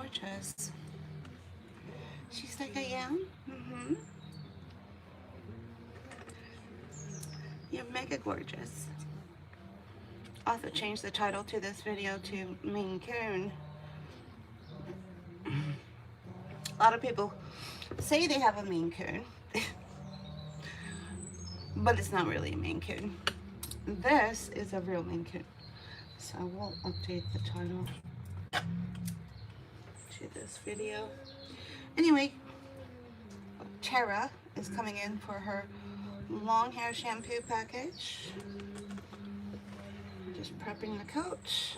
gorgeous. She's like, I am? Mm-hmm. You're mega gorgeous. I'll have to change the title to this video to Mainecoon. A lot of people say they have a Mainecoon, but it's not really a Mainecoon. This is a real Mainecoon. So we'll update the title to this video. Anyway, Tara is coming in for her long hair shampoo package. Just prepping the couch.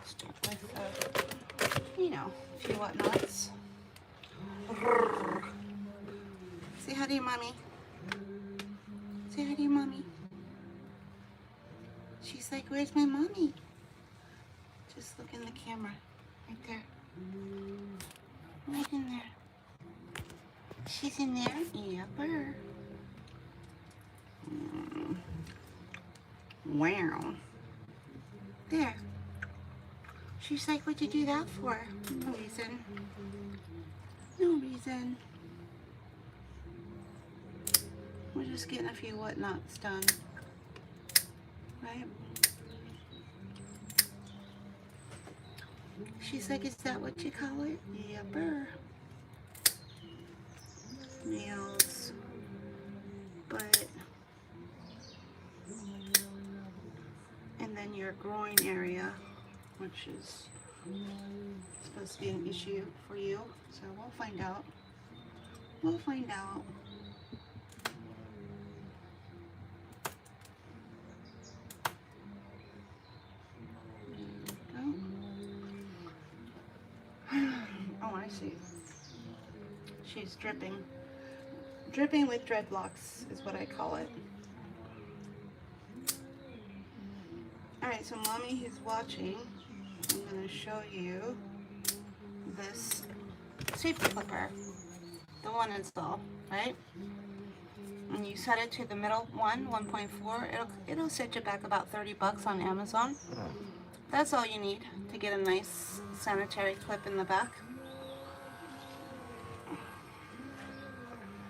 Start with, you know, a few whatnots. Say hi to your mommy. Say hi to your mommy. She's like, where's my mommy? Just look in the camera. Right there. Right in there. She's in there? Yepper. Wow. There. She's like, what'd you do that for? No reason. No reason. We're just getting a few whatnots done. Right? She's like, is that what you call it? Yepper. Nails. Butt. And then your groin area, which is supposed to be an issue for you. So we'll find out. We'll find out. Oh, I see. She's dripping. Dripping with dreadlocks is what I call it. Alright, so mommy who's watching, I'm going to show you this safety clipper. The one install, right? And you set it to the middle one, 1.4. It'll set you back about 30 bucks on Amazon. That's all you need to get a nice sanitary clip in the back.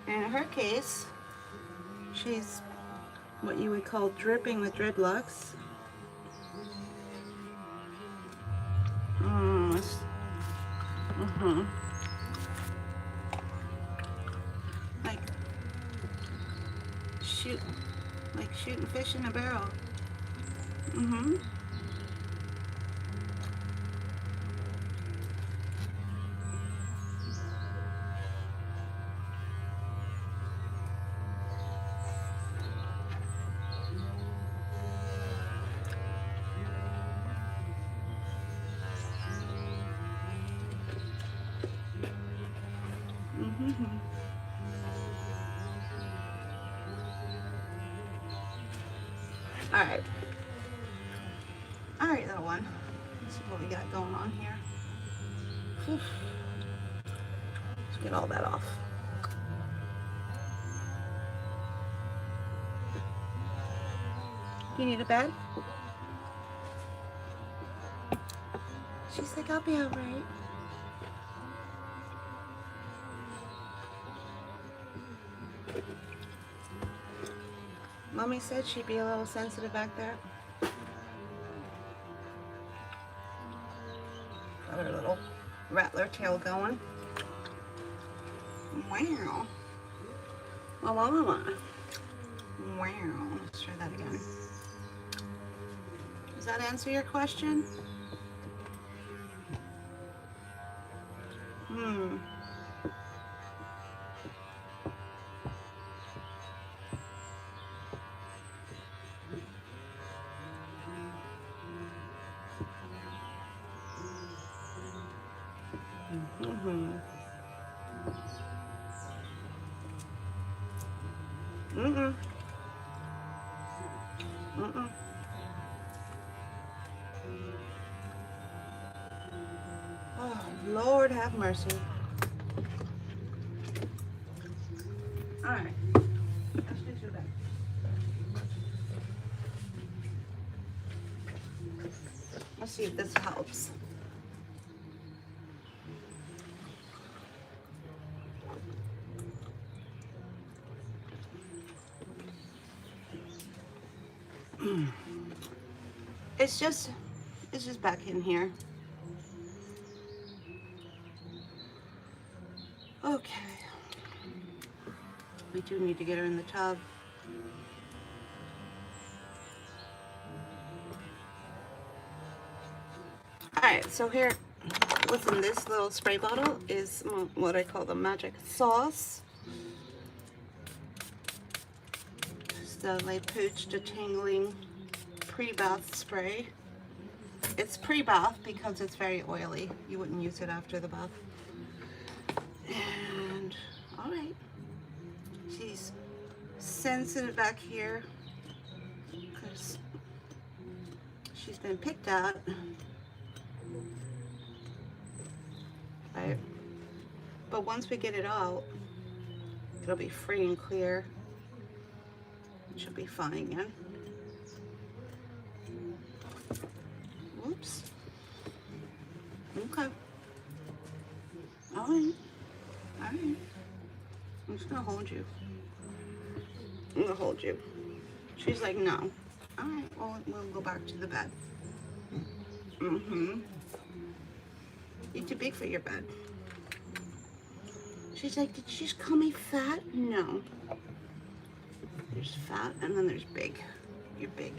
In her case, she's what you would call dripping with dreadlocks. Like shooting fish in a barrel. Alright. Alright, little one. Let's see what we got going on here. Whew. Let's get all that off. Do you need a bed? She's like, I'll be alright. Mommy said she'd be a little sensitive back there. Got her little rattler tail going. Wow. Wow. Let's try that again. Does that answer your question? Oh, Lord have mercy. All right, let's get you back. Let's see. this helps. It's just back in here. Okay. We do need to get her in the tub. Alright, so here, what's in this little spray bottle is what I call the magic sauce. It's the La Pooch Detangling pre-bath spray. It's pre-bath because it's very oily. You wouldn't use it after the bath. And, alright. She's sensitive back here because she's been picked at. Right? But once we get it out, it'll be free and clear. It should be fine again. Whoops. Okay. Alright. Alright. I'm just gonna hold you. I'm gonna hold you. She's like, no. Alright, well, we'll go back to the bed. You're too big for your bed. She's like, did she just call me fat? No. There's fat and then there's big. You're big.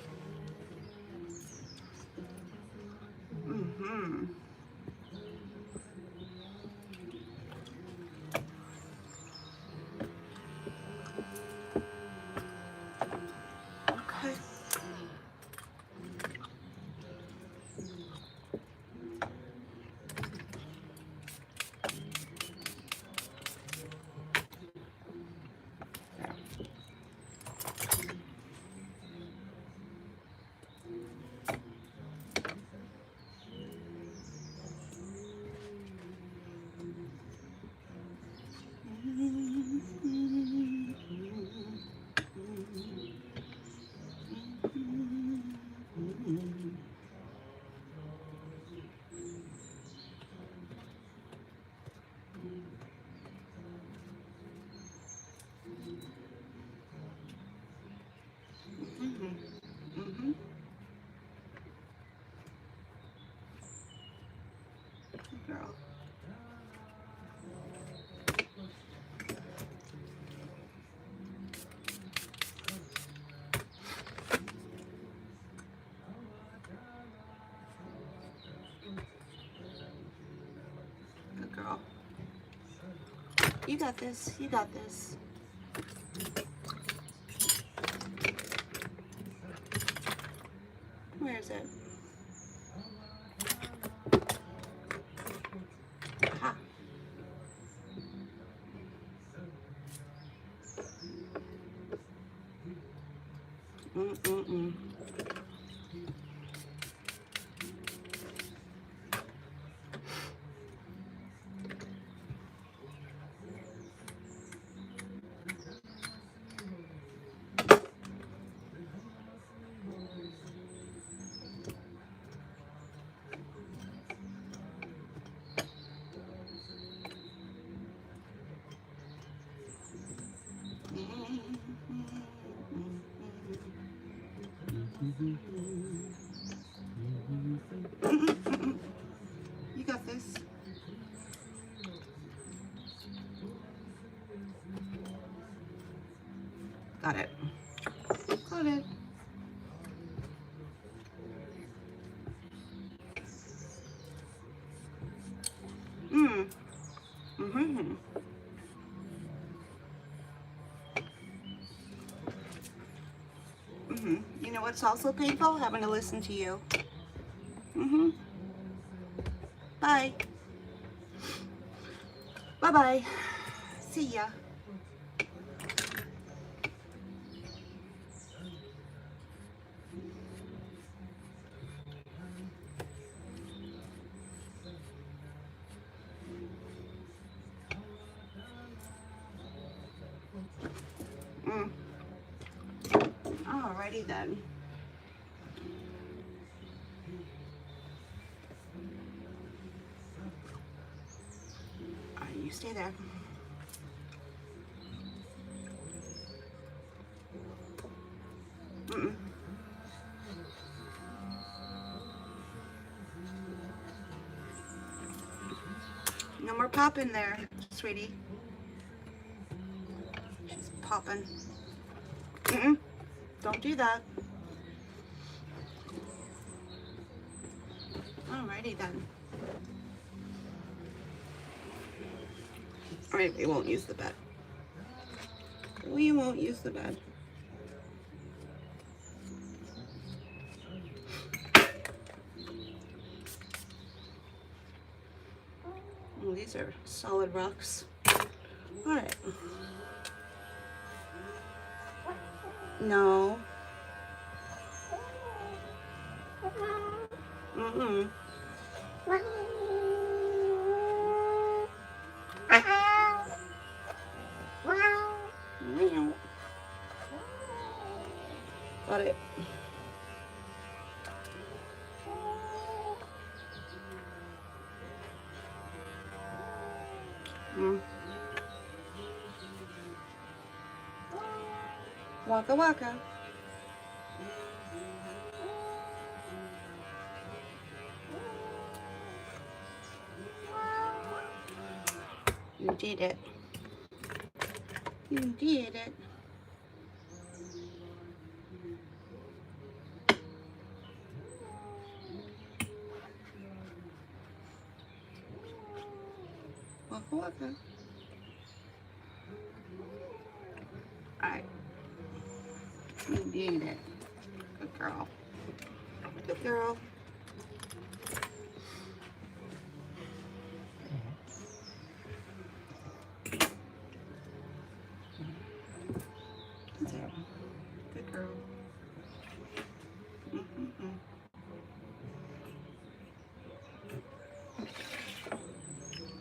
Okay. Girl. Good girl. You got this. You got this. Where is it? Aha. You got this. Got it. Got it. You know what's also painful? Having to listen to you. Bye. Bye-bye. See ya. Alrighty then. stay there. Mm-mm. No more popping there, sweetie. She's popping. Mm-mm. Don't do that. Alrighty then. Alright, we won't use the bed. We won't use the bed. Oh, these are solid rocks. Alright. No. Mm-mm. Got it. Waka waka. You did it. You did it. Waka waka. Alright. You did it. Good girl. Good girl. That's it. Good girl.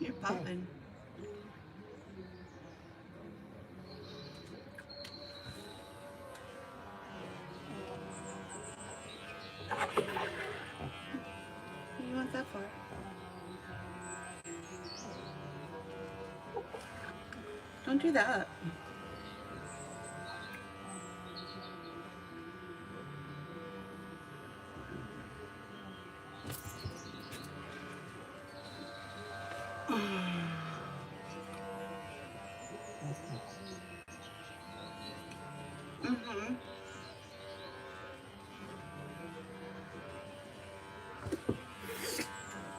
You're popping. What do you want that for? Don't do that.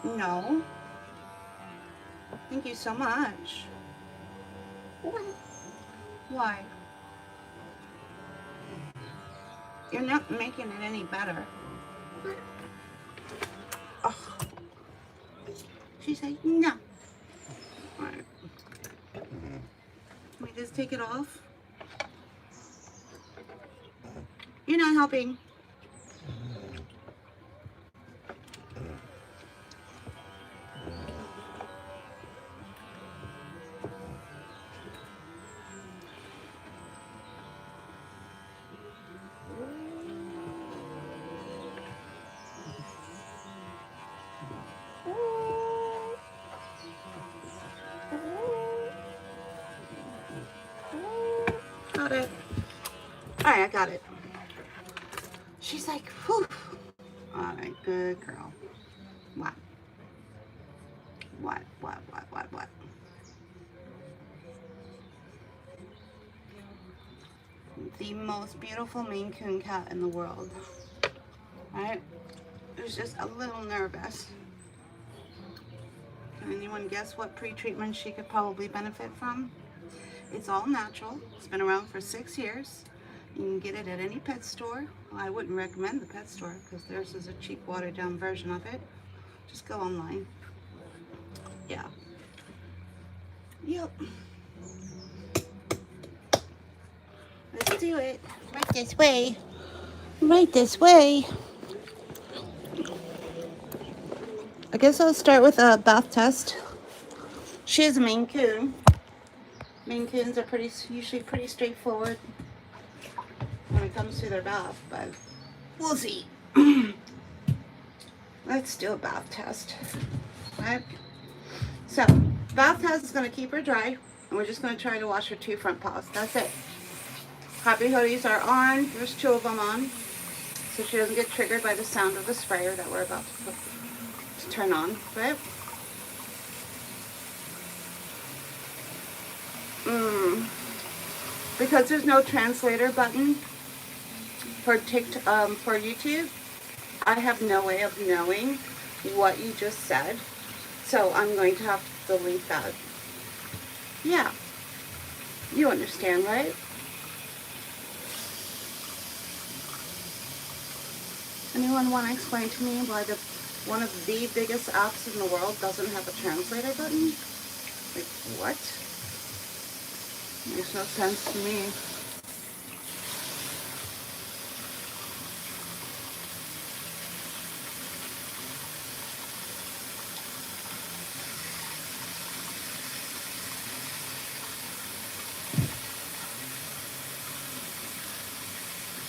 No. Thank you so much. Why? You're not making it any better. Oh. She's like, no. Alright. Can we just take it off? You're not helping. Got it. Alright, I got it. She's like, whew. Alright, good girl. What? What? The most beautiful Mainecoon cat in the world. Alright? It was just a little nervous. Can anyone guess what pre-treatment she could probably benefit from? It's all natural. It's been around for 6 years. You can get it at any pet store. Well, I wouldn't recommend the pet store because theirs is a cheap watered down version of it. Just go online. Yeah. Yep. Let's do it. Right this way. Right this way. I guess I'll start with a bath test. She is a Maine Coon. Maine Coons are usually pretty straightforward when it comes to their bath, but we'll see. Let's do a bath test. Right? So, Bath towels is going to keep her dry, and we're just going to try to wash her 2 front paws. That's it. Happy hoodies are on. There's 2 of them on, so she doesn't get triggered by the sound of the sprayer that we're about to turn on, right? Because there's no translator button for for YouTube, I have no way of knowing what you just said, so I'm going to have to delete that. Yeah, you understand, right? Anyone want to explain to me why one of the biggest apps in the world doesn't have a translator button? Like, what? Makes no sense to me.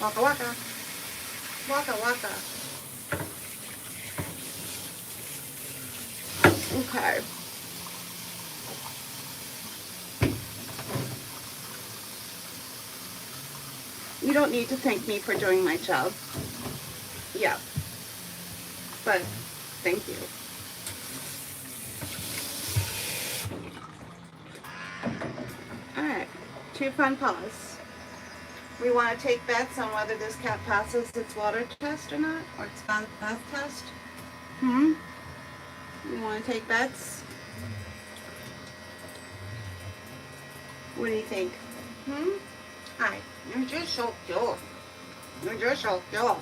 Waka waka. Waka waka. Okay. You don't need to thank me for doing my job. Yeah. But thank you. Alright. 2 fun paws. We want to take bets on whether this cat passes its water test or not, or its bath test. You want to take bets? What do you think? Hi. You're just so cute. You're just so cute.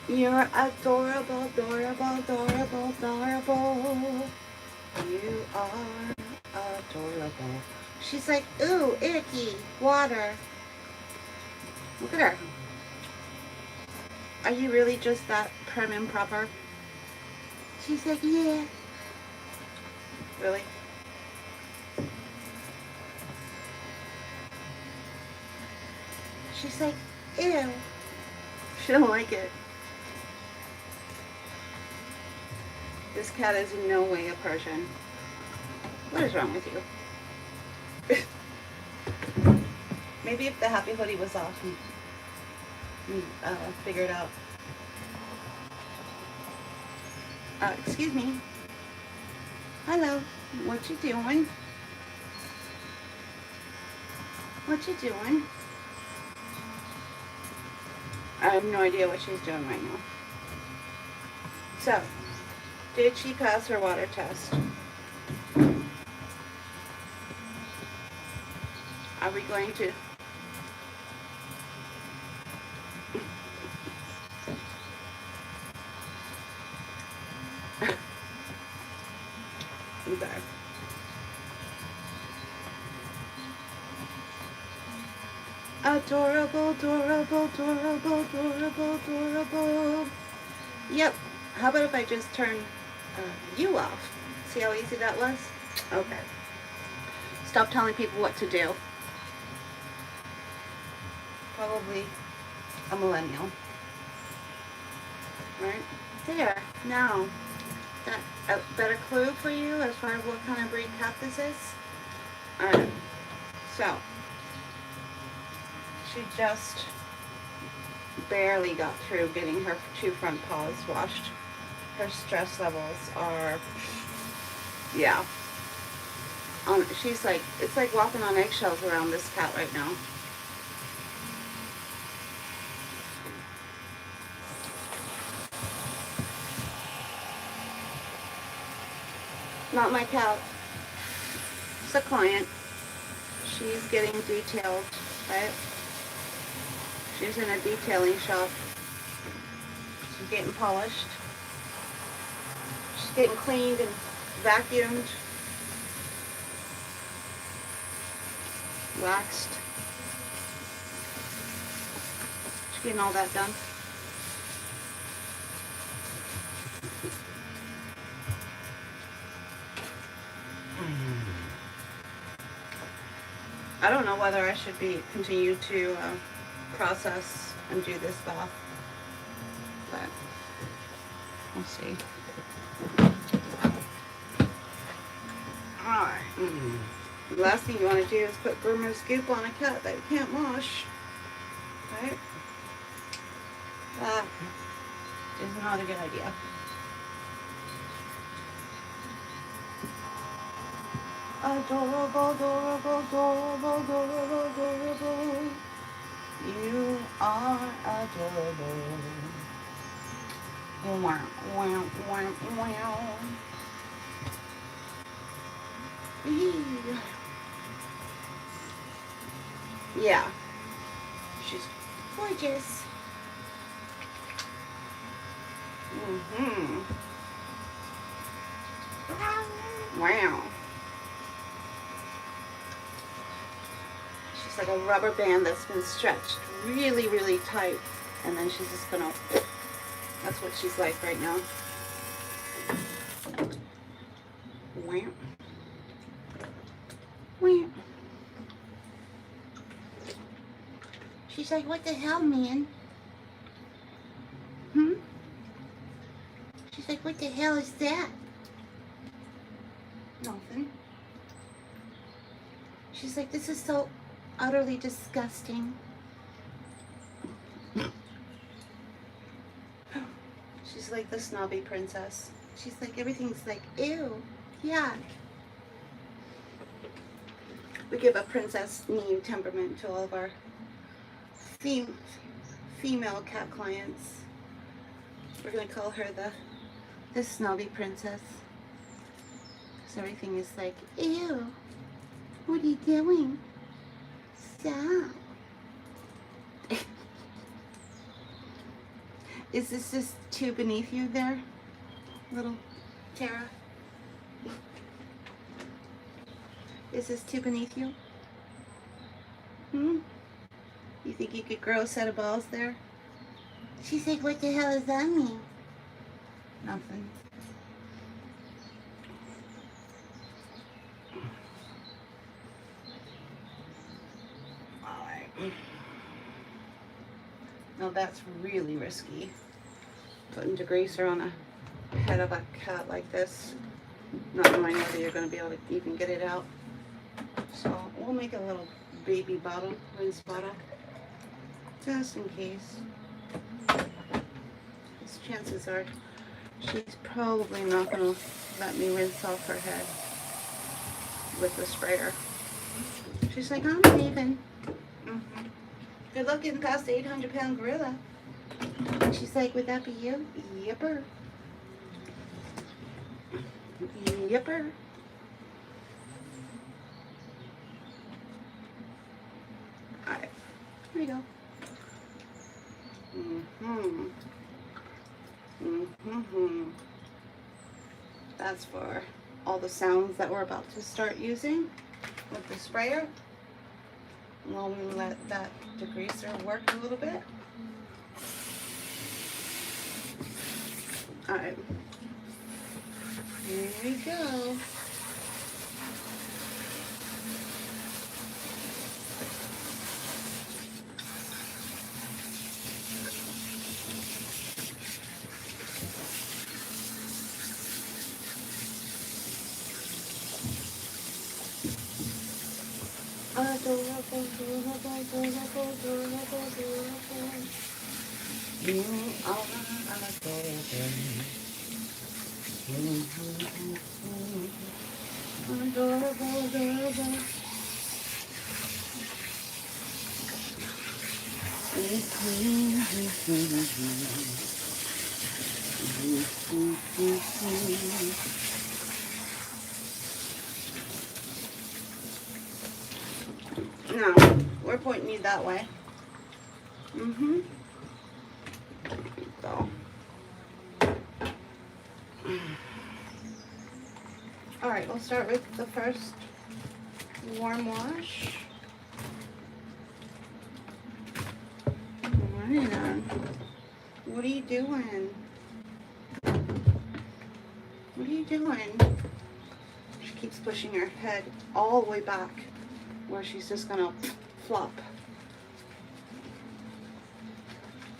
You're adorable, adorable, adorable, adorable. You are adorable. She's like, ooh, icky, water. Look at her. Are you really just that prim and proper? She's like, yeah. Really? She's like, ew. She don't like it. This cat is in no way a Persian. What is wrong with you? Maybe if the happy hoodie was off, you'd figure it out. Excuse me. Hello. What you doing? What you doing? I have no idea what she's doing right now. So, did she pass her water test? Are we going to? Okay. Adorable, adorable, adorable, adorable, adorable. Yep. How about if I just turn you off? See how easy that was? Okay. Stop telling people what to do. Probably a millennial. Right? There. Now, that a better clue for you as far as what kind of breed cat this is? Alright. So, she just barely got through getting her 2 front paws washed. Her stress levels are, yeah. She's like, it's like walking on eggshells around this cat right now. Not my cat. It's a client. She's getting detailed, right? She's in a detailing shop. She's getting polished. She's getting cleaned and vacuumed. Waxed. She's getting all that done. I don't know whether I should continue to process and do this bath. but we'll see. Alright. The last thing you want to do is put groomer's goop on a cat that you can't wash. Right? That is not a good idea. Adorable, adorable, adorable, adorable, adorable. You are adorable. Wow, wow, wow, wow. Yeah. She's gorgeous. Wow. She's like a rubber band that's been stretched really, really tight. And then she's just gonna, that's what she's like right now. Wow. Wow. She's like, what the hell, man? She's like, what the hell is that? Nothing. She's like, this is so utterly disgusting. She's like the snobby princess. She's like, everything's like, ew, yuck. We give a princess name temperament to all of our female cat clients. We're gonna call her the snobby princess. Because everything is like, ew, what are you doing? Stop. Is this just too beneath you there, little Tara? Is this too beneath you? You think you could grow a set of balls there? She's like, what the hell does that mean? Nothing. Alright. Now that's really risky. Putting degreaser on a head of a cat like this, not knowing whether you're going to be able to even get it out. So we'll make a little baby bottle, rinse bottle, just in case. Because chances are she's probably not going to let me rinse off her head with the sprayer. She's like, I'm leaving. Good luck getting past the 800-pound gorilla. And she's like, would that be you? Yipper. Yipper. Alright, here we go. That's for all the sounds that we're about to start using with the sprayer. While we let that degreaser work a little bit. Alright. Here we go. Adorable, adorable, adorable, adorable, adorable. You are adorable. Adorable, adorable. No, we're pointing you that way. So. Alright, we'll start with the first warm wash. Alright, what are you doing? What are you doing? She keeps pushing her head all the way back where she's just gonna flop.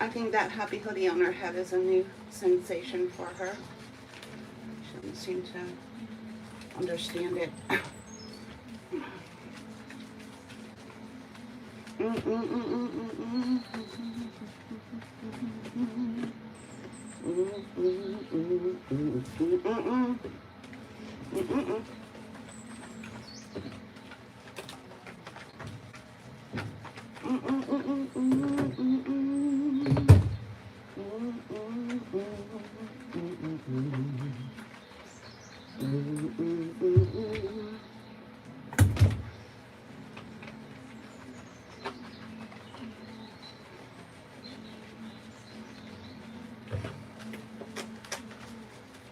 I think that happy hoodie on her head is a new sensation for her. She doesn't seem to understand it.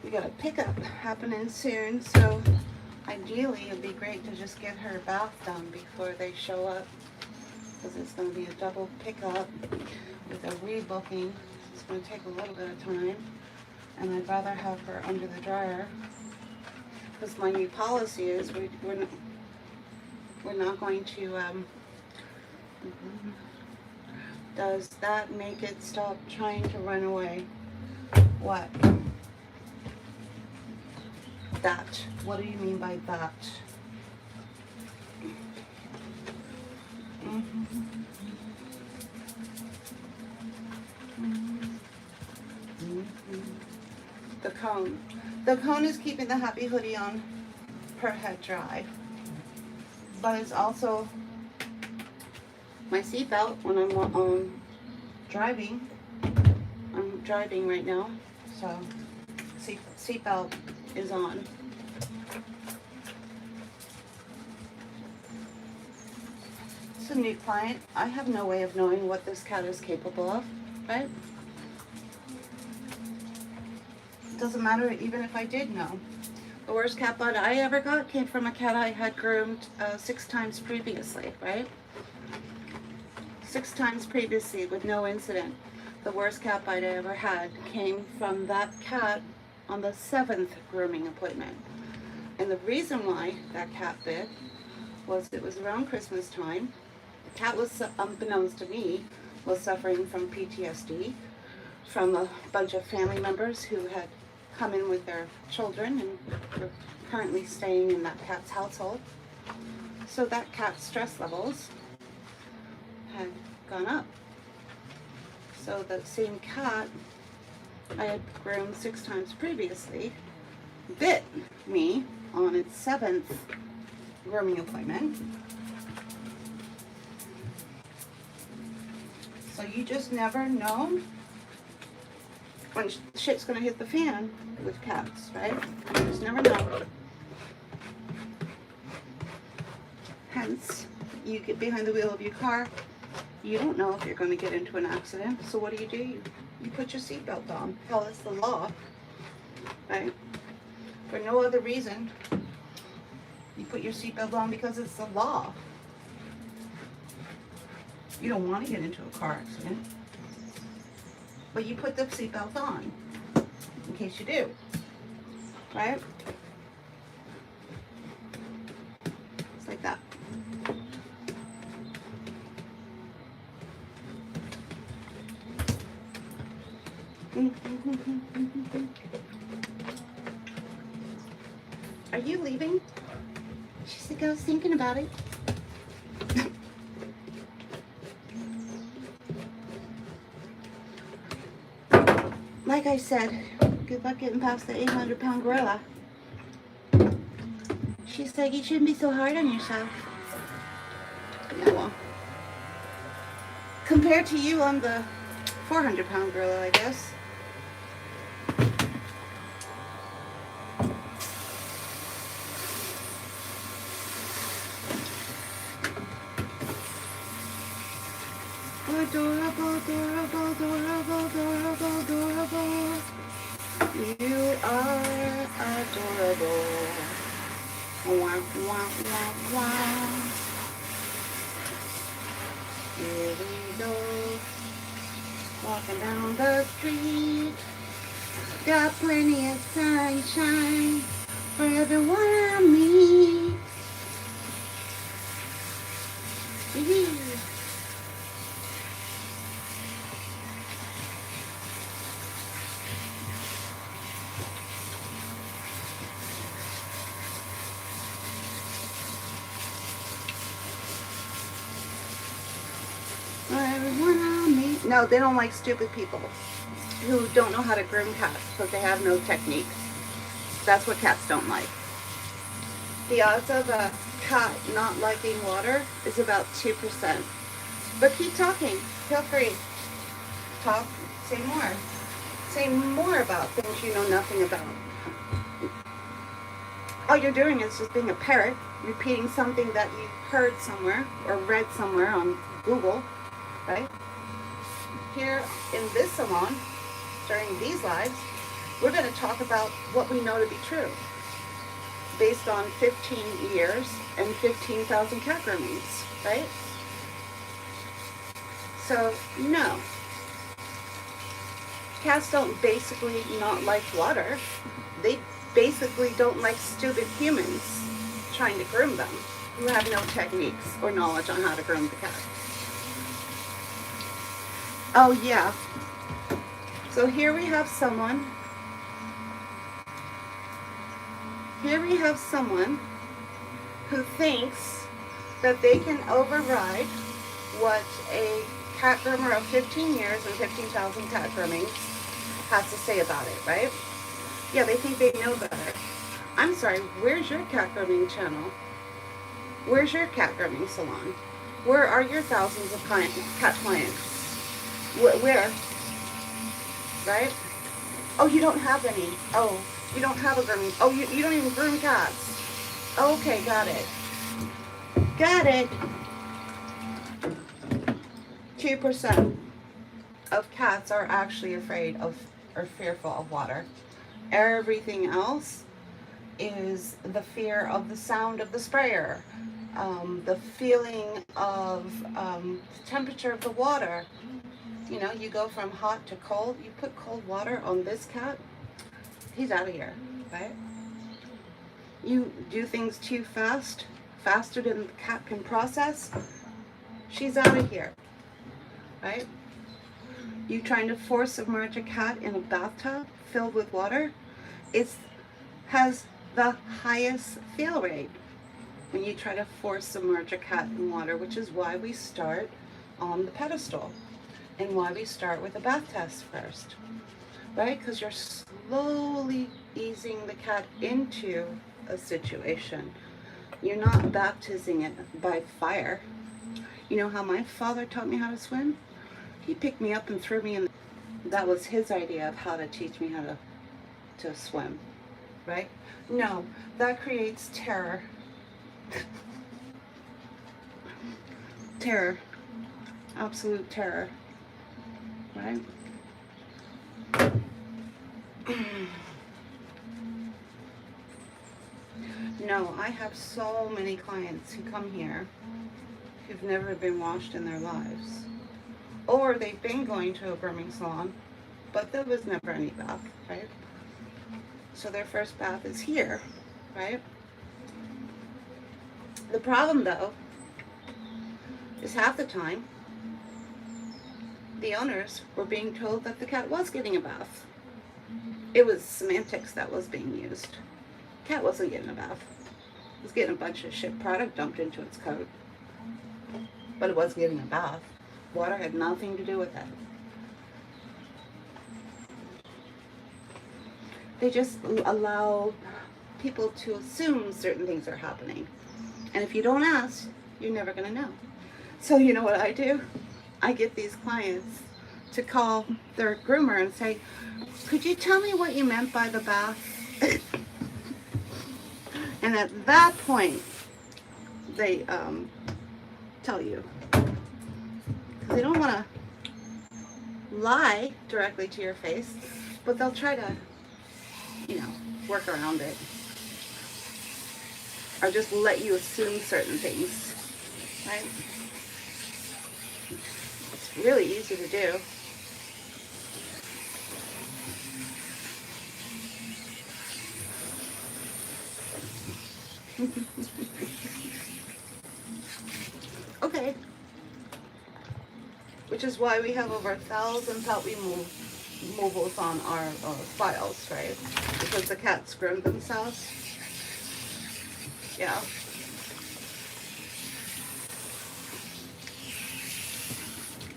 We got a pickup happening soon, so ideally it'd be great to just get her bath done before they show up, because it's going to be a double pickup with a rebooking. It's going to take a little bit of time, and I'd rather have her under the dryer, because my new policy is we're not going to does that make it stop trying to run away? What? That. What do you mean by that? The cone. The cone is keeping the happy hoodie on her head dry, but it's also my seatbelt when I'm driving. I'm driving right now, so seatbelt is on. It's a new client. I have no way of knowing what this cat is capable of, right? It doesn't matter even if I did know. The worst cat bite I ever got came from a cat I had groomed 6 times previously, right? 6 times previously with no incident. The worst cat bite I ever had came from that cat on the 7th grooming appointment. And the reason why that cat bit was it was around Christmas time. The cat was, unbeknownst to me, was suffering from PTSD from a bunch of family members who had come in with their children and were currently staying in that cat's household. So that cat's stress levels had gone up. So the same cat I had groomed 6 times previously bit me on its 7th grooming appointment. So you just never know when shit's gonna hit the fan with cats, right? You just never know. Hence, you get behind the wheel of your car, you don't know if you're going to get into an accident. So what do? You put your seatbelt on. Hell, it's the law, right? For no other reason. You put your seatbelt on because it's the law. You don't want to get into a car accident, but you put the seatbelt on in case you do, right? It's like that. Are you leaving? She's like, I was thinking about it. Like I said, good luck getting past the 800-pound gorilla. She's like, you shouldn't be so hard on yourself. Yeah, well, compared to you, I'm the 400-pound gorilla, I guess. Adorable, adorable, adorable, adorable, adorable. You are adorable. Wah, wah, wah, wah. Here we go. Walking down the street. Got plenty of sunshine for everyone I meet. wanna meet. No, they don't like stupid people who don't know how to groom cats because they have no technique. That's what cats don't like. The odds of a cat not liking water is about 2%. But keep talking. Feel free. Talk. Say more. Say more about things you know nothing about. All you're doing is just being a parrot, repeating something that you heard somewhere or read somewhere on Google, right? Here in this salon, during these lives, we're going to talk about what we know to be true based on 15 years and 15,000 cat groomings, right? So, no. Cats don't basically not like water. They basically don't like stupid humans trying to groom them who have no techniques or knowledge on how to groom the cat. Oh yeah. So here we have someone who thinks that they can override what a cat groomer of 15 years and 15,000 cat groomings has to say about it, right? Yeah, they think they know better. I'm sorry, where's your cat grooming channel? Where's your cat grooming salon? Where are your thousands of cat clients? Where? Right? Oh, you don't have any. Oh, you don't have a grooming. Oh, you don't even groom cats. Okay, got it. Got it. 2% of cats are actually afraid of or fearful of water. Everything else is the fear of the sound of the sprayer, the feeling of the temperature of the water. You know, you go from hot to cold. You put cold water on this cat, he's out of here, right? You do things too fast, faster than the cat can process, she's out of here, right? You trying to force submerge a cat in a bathtub filled with water, it has the highest fail rate when you try to force submerge a cat in water, which is why we start on the pedestal and why we start with a bath test first, right? Because you're slowly easing the cat into a situation. You're not baptizing it by fire. You know how my father taught me how to swim? He picked me up and threw me in. That was his idea of how to teach me how to swim, right? No, that creates terror. Terror. Absolute terror, right? No, I have so many clients who come here who've never been washed in their lives. Or they've been going to a grooming salon, but there was never any bath, right? So their first bath is here, right? The problem, though, is half the time, the owners were being told that the cat was getting a bath. It was semantics that was being used. Cat wasn't getting a bath. It was getting a bunch of shit product dumped into its coat. But it was getting a bath. Water had nothing to do with that. They just allow people to assume certain things are happening. And if you don't ask, you're never going to know. So you know what I do? I get these clients to call their groomer and say, could you tell me what you meant by the bath? And at that point, they tell you. They don't want to lie directly to your face, but they'll try to, you know, work around it. Or just let you assume certain things, right? It's really easy to do. Okay. Which is why we have over 1,000 pet removals on our files, right? Because the cats groomed themselves. Yeah.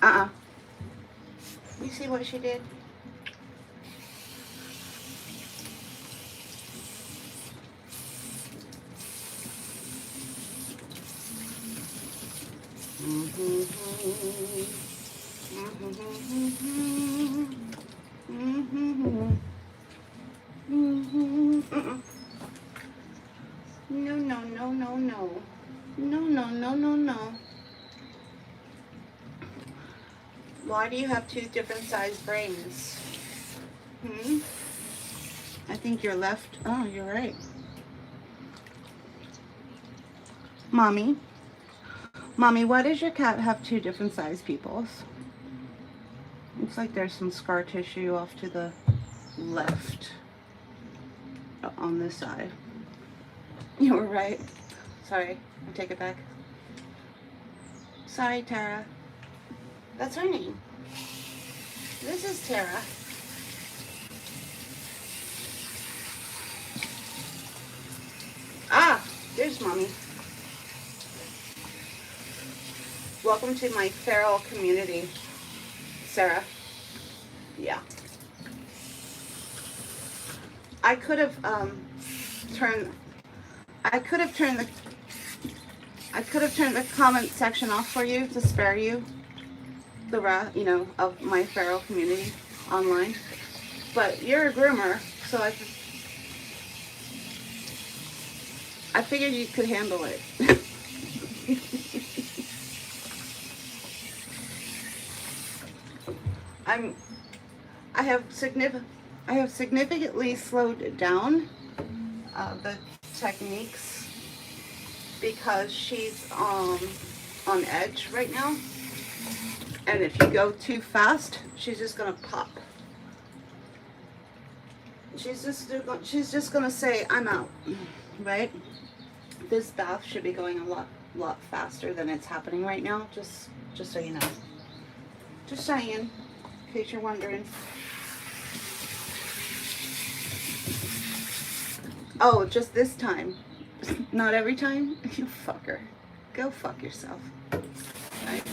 You see what she did? No, no, no, no, no. No, no, no, no, no. Why do you have two different sized brains? I think you're left. Oh, you're right. Mommy, why does your cat have two different sized pupils? Looks like there's some scar tissue off to the left on this side. You were right. Sorry, I take it back. Sorry, Tara. That's her name. This is Tara. Ah, there's Mommy. Welcome to my feral community, Sarah. Yeah. I could have turned the comment section off for you to spare you the wrath, of my feral community online. But you're a groomer, so I figured you could handle it. I have significantly slowed down the techniques because she's on edge right now, and if you go too fast, she's just gonna pop. She's just gonna say, "I'm out," right? This bath should be going a lot faster than it's happening right now. Just so you know. Just saying, in case you're wondering. Oh, just this time. Not every time? You fucker. Go fuck yourself. Right?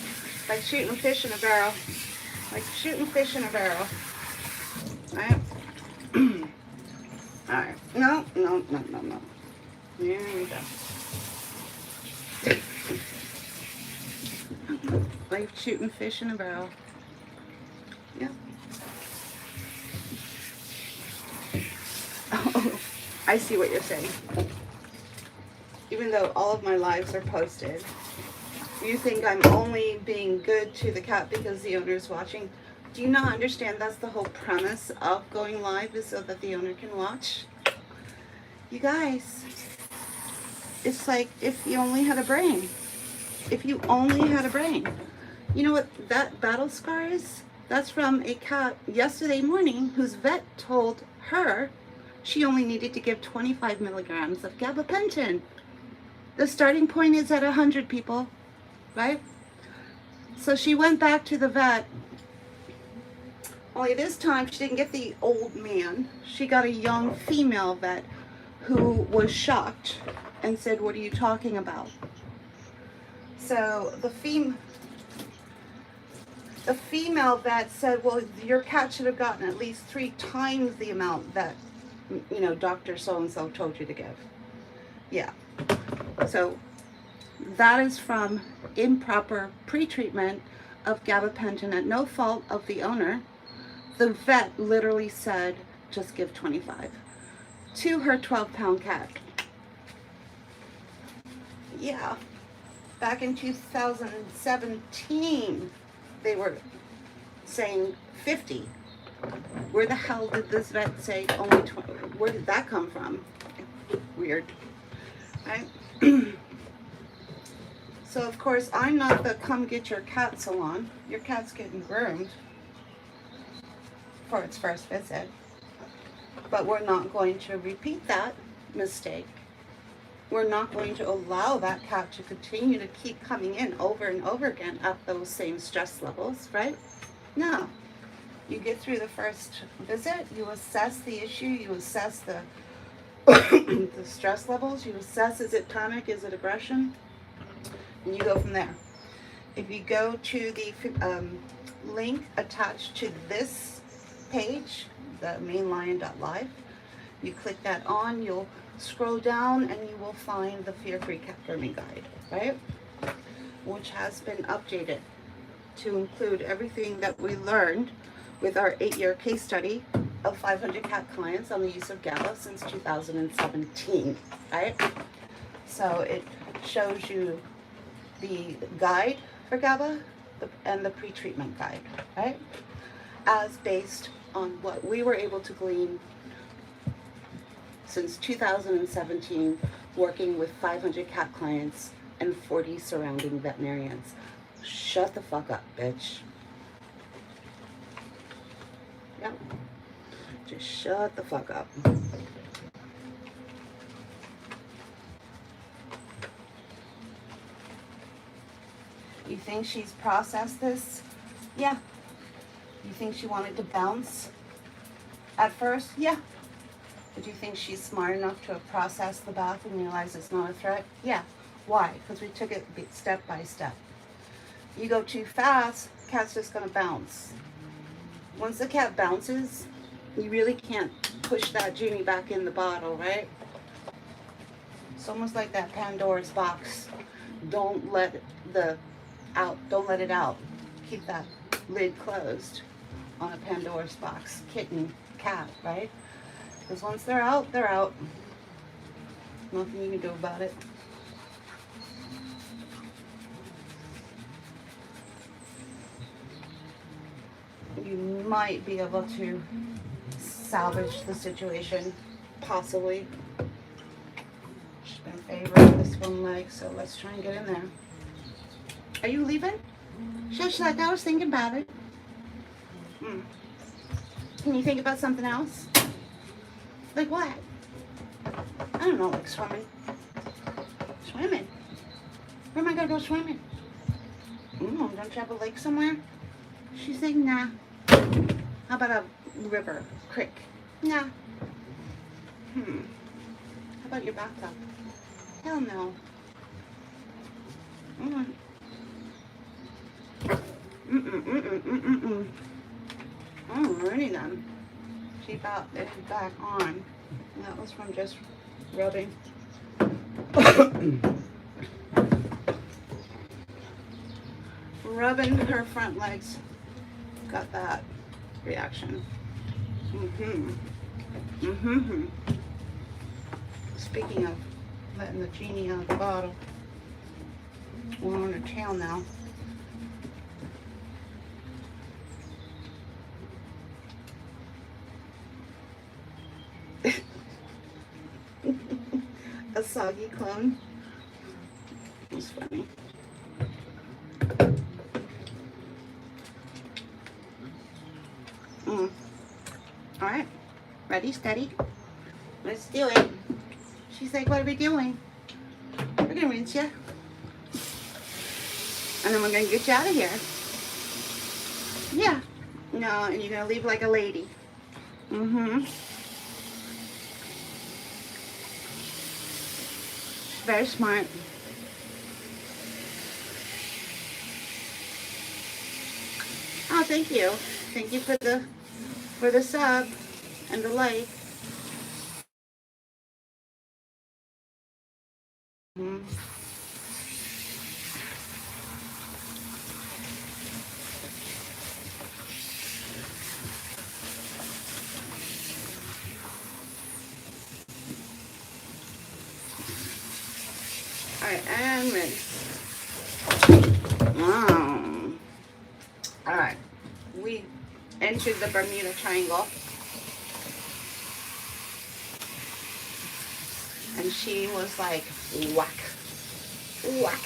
Like shooting fish in a barrel. Like shooting fish in a barrel. Right? Alright. No. There you go. Like shooting fish in a barrel. Yeah. Oh, I see what you're saying. Even though all of my lives are posted, you think I'm only being good to the cat because the owner is watching. Do you not understand that's the whole premise of going live, is so that the owner can watch? You guys, it's like if you only had a brain. If you only had a brain. You know what that battle scar is? That's from a cat yesterday morning whose vet told her she only needed to give 25 milligrams of gabapentin. The starting point is at 100, people, right? So she went back to the vet. Only this time she didn't get the old man. She got a young female vet who was shocked and said, "What are you talking about?" So the female vet said, "Well, your cat should have gotten at least 3 times the amount that, Dr. So-and-so told you to give." Yeah. So that is from improper pre-treatment of gabapentin at no fault of the owner. The vet literally said, just give 25 to her 12-pound cat. Yeah. Back in 2017, they were saying 50. Where the hell did this vet say only 20? Where did that come from? Weird. Right? So, of course, I'm not the come get your cat salon. Your cat's getting groomed for its first visit. But we're not going to repeat that mistake. We're not going to allow that cat to continue to keep coming in over and over again at those same stress levels, right? No. You get through the first visit, you assess the issue, you assess the the stress levels, you assess, is it panic, is it aggression, and you go from there. If you go to the link attached to this page, the mainlion.live, you click that on, you'll scroll down and you will find the Fear-Free Cat Grooming Guide, right? Which has been updated to include everything that we learned with our 8-year case study of 500 cat clients on the use of GABA since 2017, right? So it shows you the guide for GABA and the pre-treatment guide, right? As based on what we were able to glean since 2017, working with 500 cat clients and 40 surrounding veterinarians. Shut the fuck up, bitch. Yep. Just shut the fuck up. You think she's processed this? Yeah. You think she wanted to bounce at first? Yeah. But do you think she's smart enough to have processed the bath and realize it's not a threat? Yeah. Why? Because we took it step by step. You go too fast, cat's just gonna bounce. Once the cat bounces, you really can't push that genie back in the bottle, right? It's almost like that Pandora's box. Don't let it out. Keep that lid closed on a Pandora's box. Kitten, cat, right? Because once they're out, they're out. Nothing you can do about it. You might be able to salvage the situation, possibly. She's been favoring this one leg, so let's try and get in there. Are you leaving? Shush, like I was thinking about it. Can you think about something else? Like what? I don't know, like swimming. Swimming? Where am I gonna go swimming? Don't you have a lake somewhere? She's like, nah. How about a river, creek? Nah. How about your bathtub? Hell no. Alrighty then. She got it back on. That was from just rubbing. Rubbing her front legs. Got that reaction. Speaking of letting the genie out of the bottle, we're on her tail now. A soggy clone. It's funny. Alright, ready, steady. Let's do it. She's like, what are we doing? We're gonna rinse you. And then we're gonna get you out of here. Yeah. No, and you're gonna leave like a lady. Very smart. Oh, thank you. Thank you for the sub and the like. Alright, and rinse. Wow. Alright. We entered the Bermuda Triangle. And she was like, whack. Whack.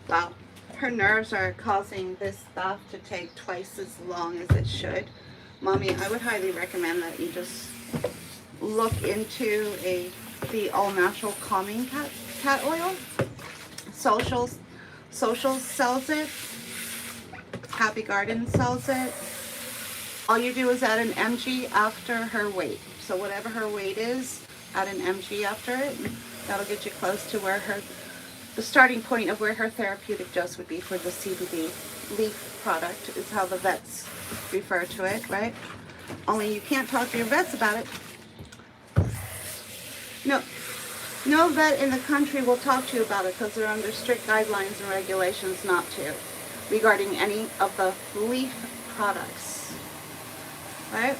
Wow, her nerves are causing this bath to take twice as long as it should. Mommy, I would highly recommend that you just look into the all natural calming cat oil. Socials sells it. Happy Garden sells it. All you do is add an mg after her weight. So whatever her weight is, add an mg after it. And that'll get you close to where the starting point of where her therapeutic dose would be for the CBD leaf product is how the vets refer to it, right? Only you can't talk to your vets about it. No vet in the country will talk to you about it because they're under strict guidelines and regulations not to, regarding any of the leaf products, right?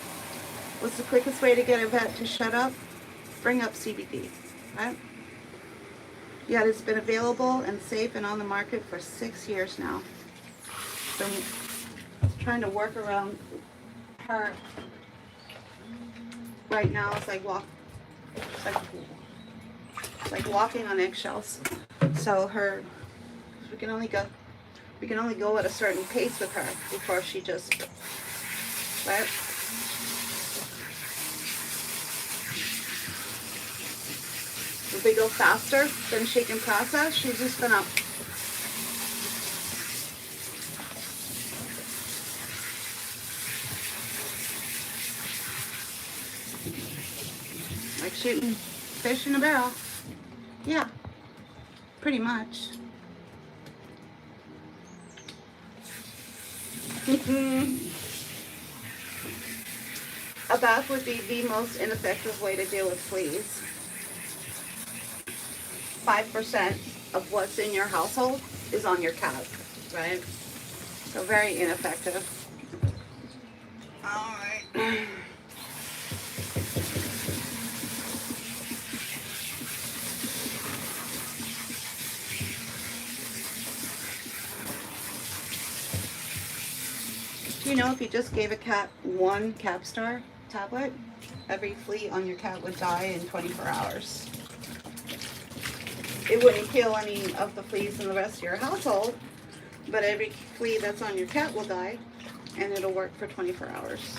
What's the quickest way to get a vet to shut up? Bring up CBD, right? Yet it's been available and safe and on the market for 6 years now. So I'm trying to work around her right now. It's like walking on eggshells. So we can only go at a certain pace with her before she just, right? If we go faster than she can process, she's just gonna like shooting fish in a barrel. Yeah, pretty much. A bath would be the most ineffective way to deal with fleas. 5% of what's in your household is on your cat, right? So very ineffective. All right. You know, if you just gave a cat one Capstar tablet, every flea on your cat would die in 24 hours. It wouldn't kill any of the fleas in the rest of your household, but every flea that's on your cat will die, and it'll work for 24 hours.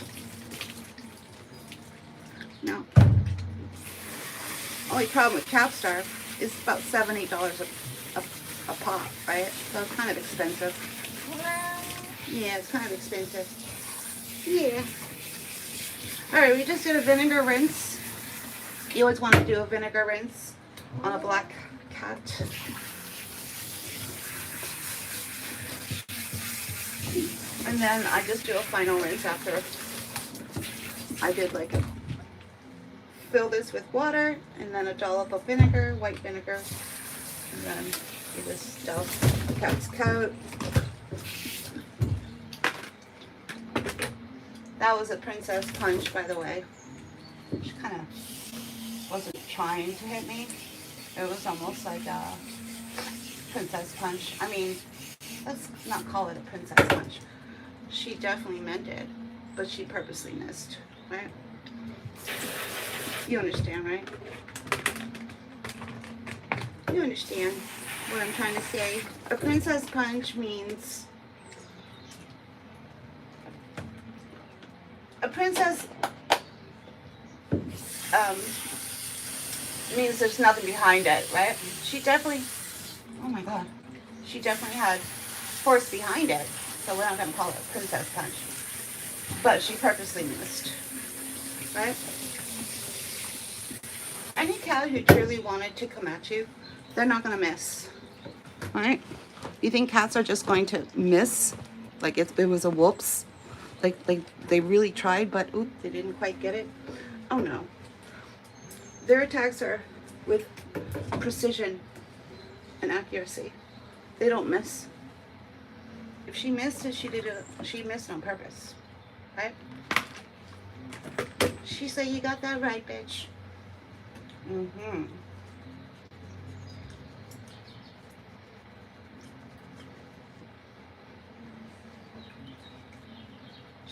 No. Only problem with Capstar is about $7-8 a pop, right? So it's kind of expensive. Yeah, it's kind of expensive. Yeah. Alright, we just did a vinegar rinse. You always want to do a vinegar rinse on a black cat. And then I just do a final rinse after. I did like fill this with water and then a dollop of vinegar, white vinegar. And then you just douse the cat's coat. That was a princess punch, by the way. She kind of wasn't trying to hit me. It was almost like a princess punch. I mean, let's not call it a princess punch. She definitely meant it, but she purposely missed, right? You understand, right? You understand what I'm trying to say. A princess punch means a princess means there's nothing behind it, right? She definitely, oh my God, she definitely had force behind it. So we're not going to call it a princess punch. But she purposely missed, right? Any cat who truly wanted to come at you, they're not going to miss, right? You think cats are just going to miss? Like it was a whoops? Like they really tried, but oops, they didn't quite get it? Oh no. Their attacks are with precision and accuracy. They don't miss. If she missed it, she missed on purpose, right? She said, "You got that right, bitch." Mm-hmm.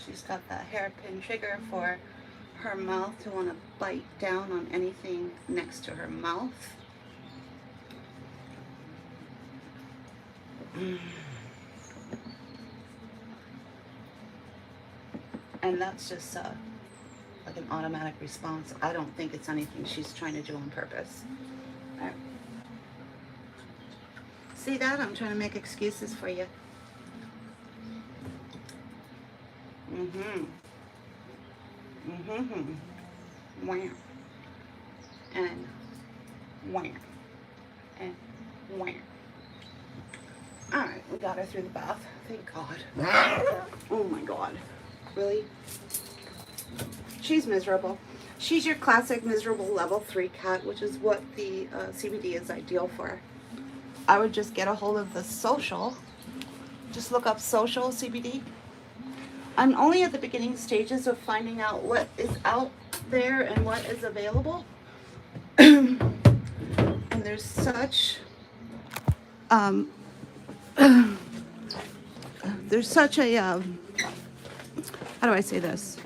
She's got that hairpin trigger for her mouth to want to bite down on anything next to her mouth. And that's just a like an automatic response. I don't think it's anything she's trying to do on purpose. All right. See that? I'm trying to make excuses for you. Mm-hmm. Mm-hmm. Wham. And wham. And wham. Alright, we got her through the bath. Thank God. Oh my God. Really? She's miserable. She's your classic miserable level 3 cat, which is what the CBD is ideal for. I would just get a hold of the social. Just look up social CBD. I'm only at the beginning stages of finding out what is out there and what is available. And there's such there's such a how do I say this?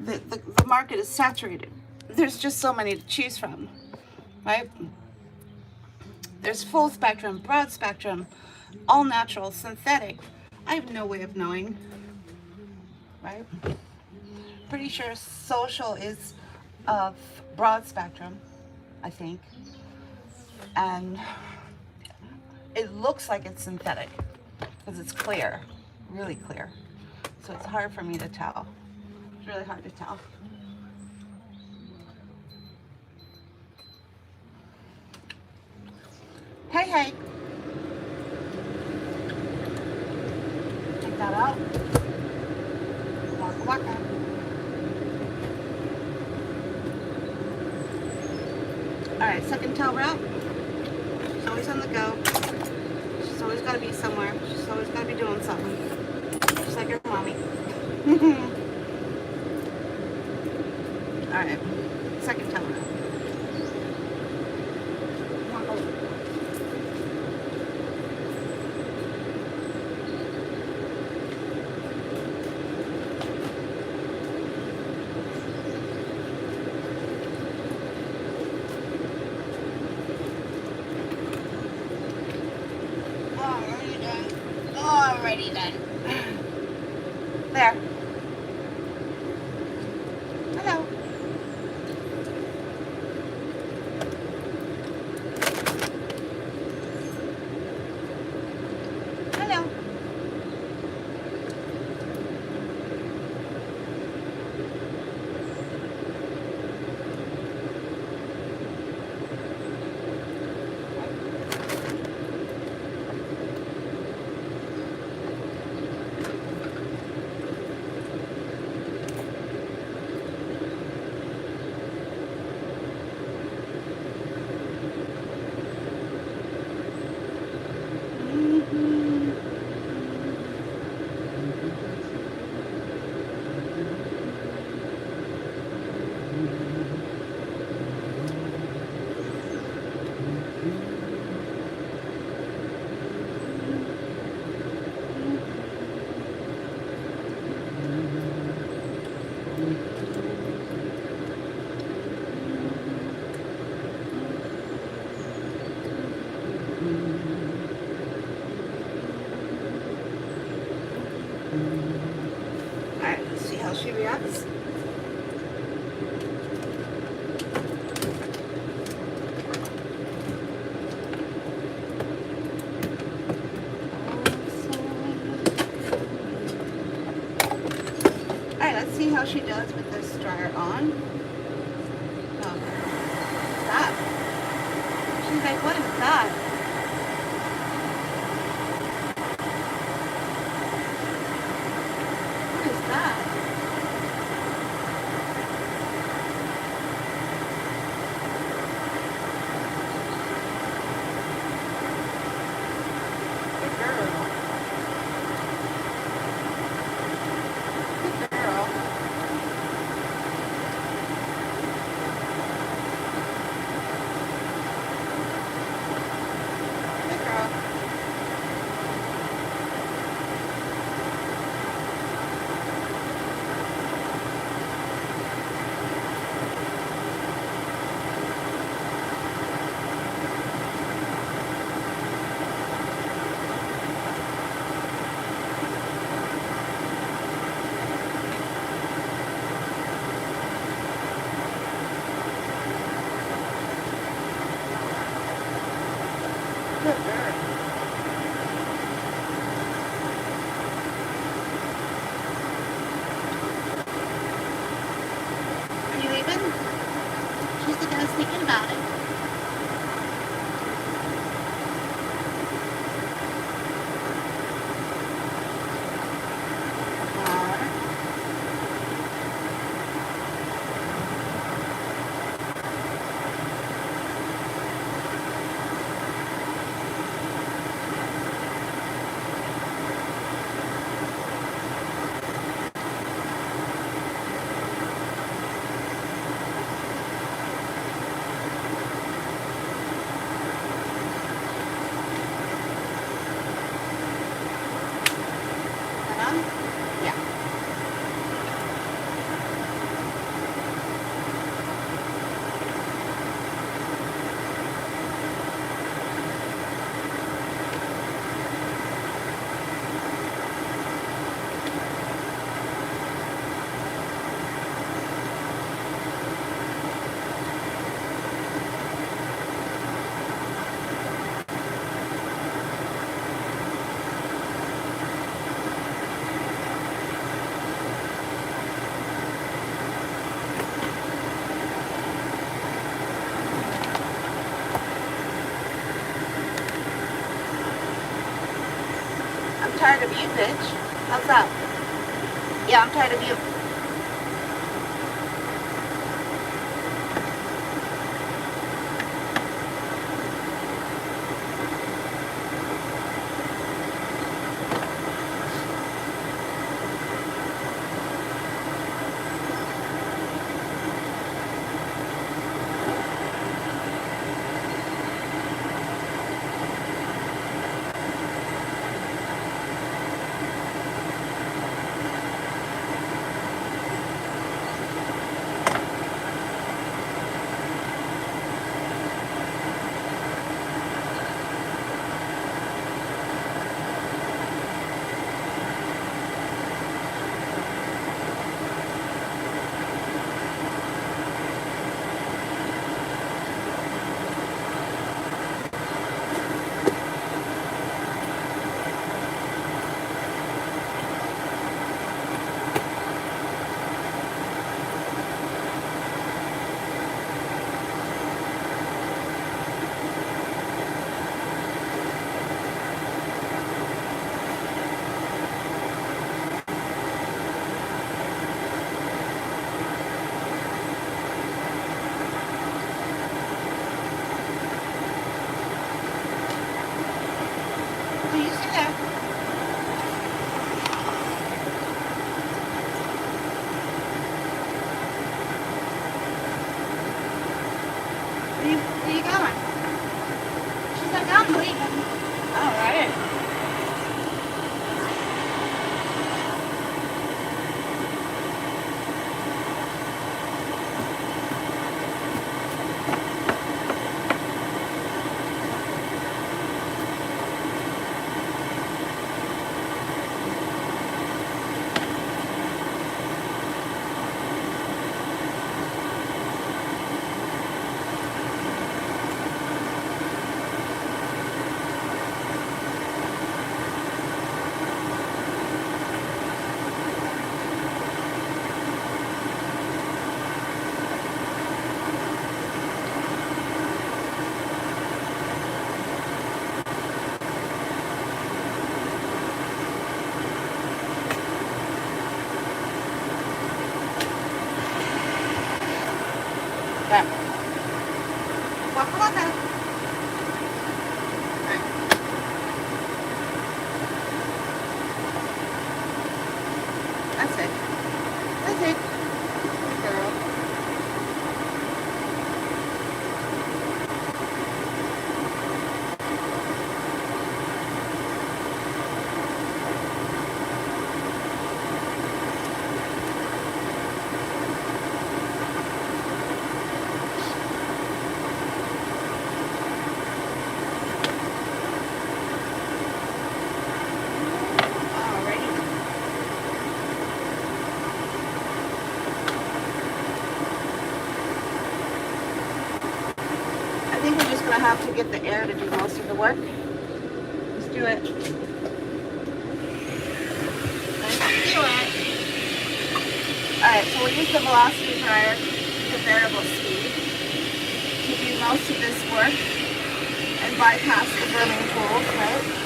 The market is saturated. There's just so many to choose from, right? There's full spectrum, broad spectrum, all natural, synthetic. I have no way of knowing, right? Pretty sure social is broad spectrum, I think. And it looks like it's synthetic because it's clear, really clear. So it's hard for me to tell. It's really hard to tell. Hey, hey. Take that out. Waka waka. Alright, second tail route. She's always on the go. She's always got to be somewhere. She's always got to be doing something. Just like your mommy. Alright, second tail route. Already done. There. Hello. Hello. Alright, let's see how she reacts. Alright, let's see how she does with this dryer on. Oh, what's that? She's like, what is that? Good girl. Are you leaving? She said I was thinking about it. Yeah. I'm tired of you, bitch. How's that? Yeah, I'm tired of you. Do you see that? Where you going? She's like, I'm leaving. All right. to get the air to do most of the work. Let's do it. Let's do it. Alright, so we'll use the velocity dryer, the variable speed, to do most of this work and bypass the grooming tools, right?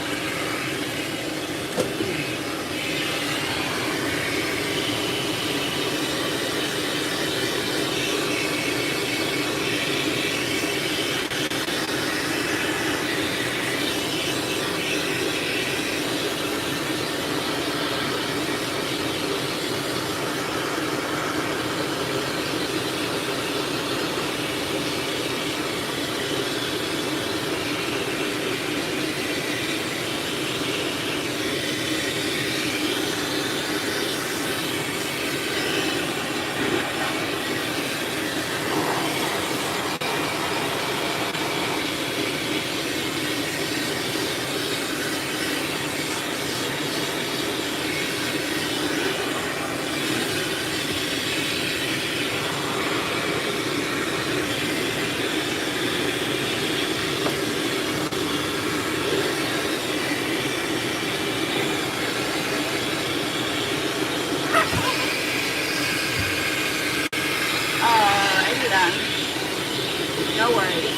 No worries.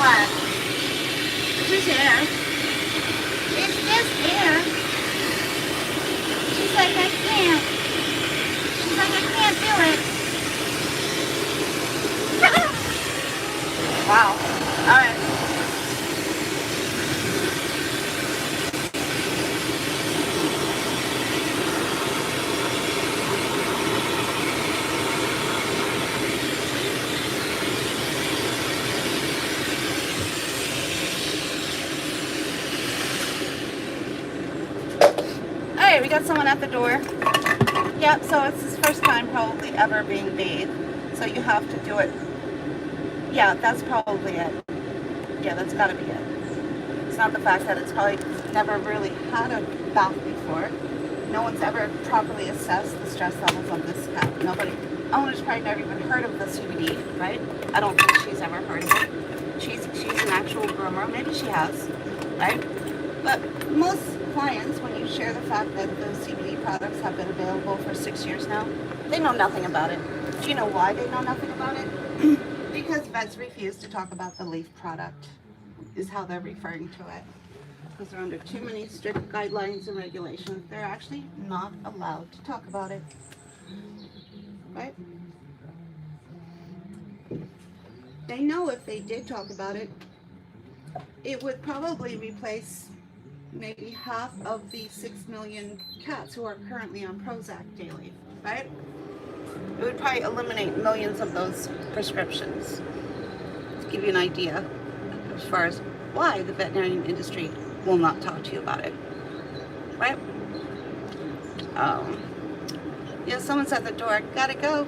What? It's just air. It's just air. She's like, I can't. She's like, I can't do it. Wow. Alright. We got someone at the door. Yep, so it's his first time probably ever being bathed. So you have to do it. Yeah, that's probably it. Yeah, that's gotta be it. It's not the fact that it's probably never really had a bath before. No one's ever properly assessed the stress levels of this cat. Nobody. Owner's probably never even heard of the CBD, right? I don't think she's ever heard of it. She's an actual groomer. Maybe she has, right? But most clients, when you share the fact that those CBD products have been available for 6 years now, they know nothing about it. Do you know why they know nothing about it? Because vets refuse to talk about the leaf product, is how they're referring to it. Because they're under too many strict guidelines and regulations. They're actually not allowed to talk about it. Right? They know if they did talk about it, it would probably replace maybe half of the 6 million cats who are currently on Prozac daily, right? It would probably eliminate millions of those prescriptions. To give you an idea as far as why the veterinarian industry will not talk to you about it, right? Yeah, someone's at the door. Gotta go.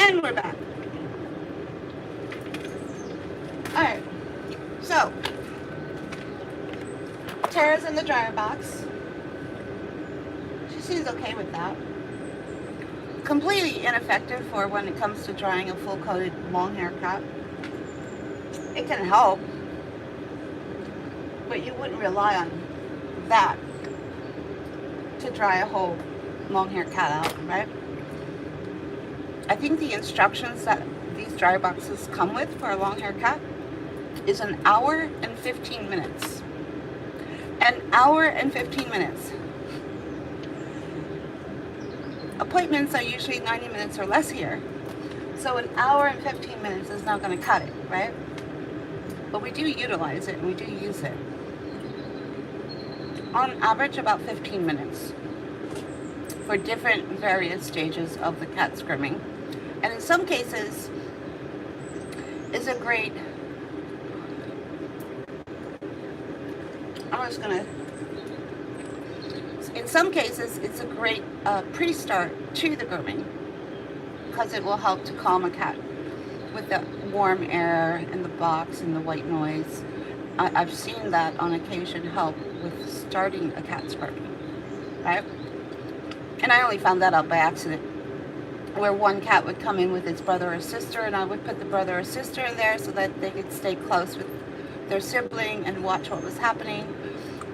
And we're back. Alright, so Tara's in the dryer box. She seems okay with that. Completely ineffective for when it comes to drying a full coated long hair cat. It can help, but you wouldn't rely on that to dry a whole long hair cat out, right? I think the instructions that these dryer boxes come with for a long hair cat is an hour and 15 minutes. An hour and 15 minutes. Appointments are usually 90 minutes or less here. So an hour and 15 minutes is not going to cut it, right? But we do utilize it and we do use it. On average, about 15 minutes for different various stages of the cat's grooming. And in some cases, is a great, in some cases, it's a great pre-start to the grooming because it will help to calm a cat with the warm air and the box and the white noise. I've seen that on occasion help with starting a cat's grooming, right? And I only found that out by accident, where one cat would come in with its brother or sister, and I would put the brother or sister in there so that they could stay close with their sibling and watch what was happening.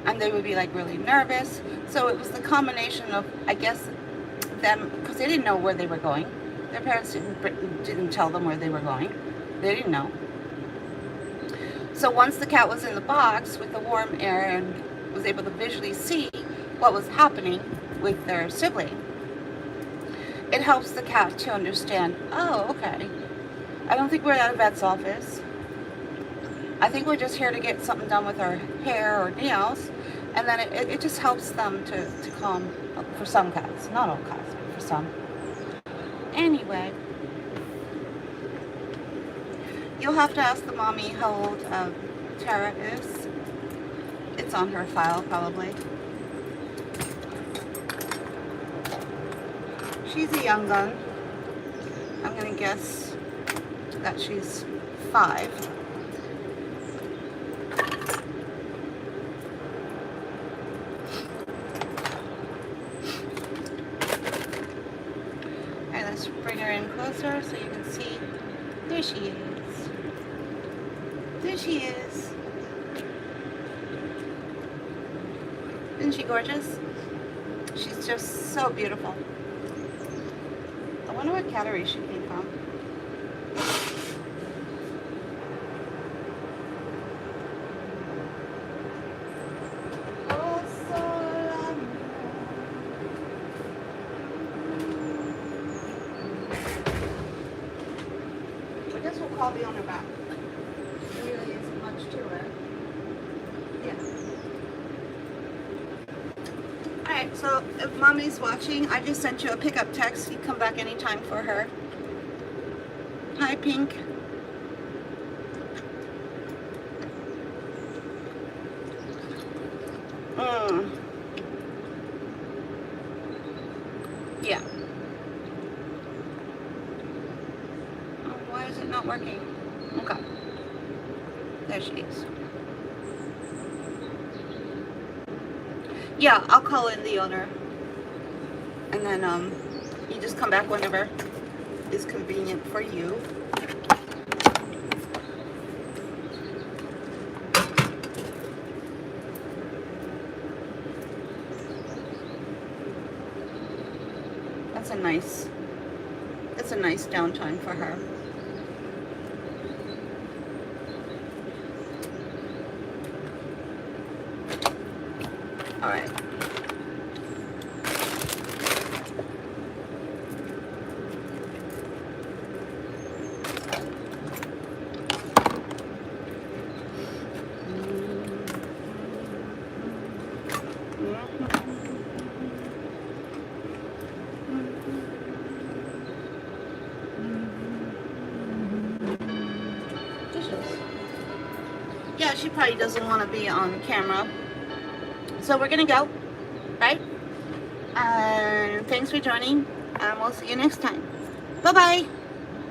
And they would be like really nervous. So it was the combination of, I guess, them, because they didn't know where they were going. Their parents didn't tell them where they were going. They didn't know. So once the cat was in the box with the warm air and was able to visually see what was happening with their sibling, it helps the cat to understand, oh, okay, I don't think we're at a vet's office. I think we're just here to get something done with our hair or nails. And then it just helps them to calm, for some cats, not all cats, but for some. Anyway, you'll have to ask the mommy how old Tara is. It's on her file, probably. She's a young gun. I'm going to guess that she's 5. Alright, let's bring her in closer so you can see. There she is. There she is. Isn't she gorgeous? She's just so beautiful. I wonder what cattery she came from. I guess we'll call the owner back. There really isn't much to it. Yeah. Alright, so if mommy's watching, I just sent you a pickup text. You come back anytime for her. Hi, Pink. Yeah. Oh, why is it not working? Okay. There she is. Yeah, I'll call in the owner. And then you just come back whenever is convenient for you. That's a nice downtime for her. All right. Yeah, she probably doesn't want to be on camera. So we're gonna go, right? And thanks for joining, and we'll see you next time. Bye-bye.